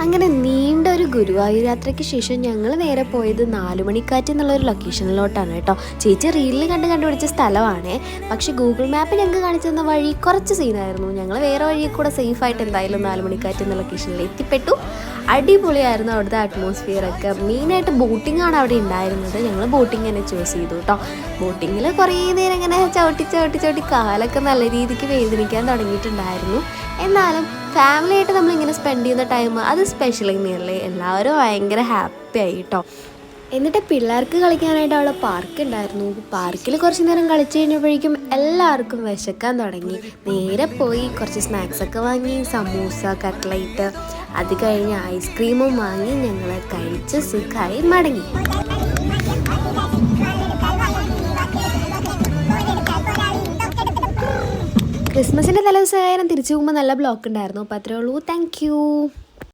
അങ്ങനെ നീണ്ട ഒരു ഗുരുവായൂർ യാത്രയ്ക്ക് ശേഷം ഞങ്ങൾ നേരെ പോയത് നാലുമണിക്കാറ്റ് എന്നുള്ളൊരു ലൊക്കേഷനിലോട്ടാണ് കേട്ടോ. ചേച്ചി റീലിൽ കണ്ടുപിടിച്ച സ്ഥലമാണ്. പക്ഷെ ഗൂഗിൾ മാപ്പ് ഞങ്ങൾക്ക് കാണിച്ചു തന്ന വഴി കുറച്ച് സീനായിരുന്നു. ഞങ്ങൾ വേറെ വഴിയിൽ കൂടെ സേഫായിട്ട് എന്തായാലും നാലുമണിക്കാറ്റ് എന്ന ലൊക്കേഷനിൽ എത്തിപ്പെട്ടു. അടിപൊളിയായിരുന്നു അവിടുത്തെ അറ്റ്മോസ്ഫിയറൊക്കെ. മെയിനായിട്ട് ബോട്ടിംഗ് ആണ് അവിടെ ഉണ്ടായിരുന്നത്. ഞങ്ങൾ ബോട്ടിംഗ് തന്നെ ചൂസ് ചെയ്തു കേട്ടോ. ബോട്ടിങ്ങിൽ കുറേ നേരം ഇങ്ങനെ ചവിട്ടി കാലൊക്കെ നല്ല രീതിക്ക് വേദനിക്കാൻ തുടങ്ങിയിട്ടുണ്ടായിരുന്നു. എന്നാലും ഫാമിലിയായിട്ട് നമ്മളിങ്ങനെ സ്പെൻഡ് ചെയ്യുന്ന ടൈം അത് സ്പെഷ്യൽ തന്നെയല്ലേ. എല്ലാവരും ഭയങ്കര ഹാപ്പി ആയി കേട്ടോ. എന്നിട്ട് പിള്ളേർക്ക് കളിക്കാനായിട്ട് അവിടെ പാർക്ക് ഉണ്ടായിരുന്നു. പാർക്കിൽ കുറച്ച് നേരം കളിച്ചു കഴിഞ്ഞപ്പോഴേക്കും എല്ലാവർക്കും വിശക്കാൻ തുടങ്ങി. നേരെ പോയി കുറച്ച് സ്നാക്സൊക്കെ വാങ്ങി, സമൂസ, കട്ട്ലൈറ്റ്, അത് കഴിഞ്ഞ് ഐസ്ക്രീമും വാങ്ങി ഞങ്ങൾ കഴിച്ച് സുഖമായി മടങ്ങി. ക്രിസ്മസിൻ്റെ തലേദിവസം തിരിച്ചു പോകുമ്പോൾ നല്ല ബ്ലോക്ക് ഉണ്ടായിരുന്നു. അപ്പോൾ അത്രേ ഉള്ളൂ. Thank you.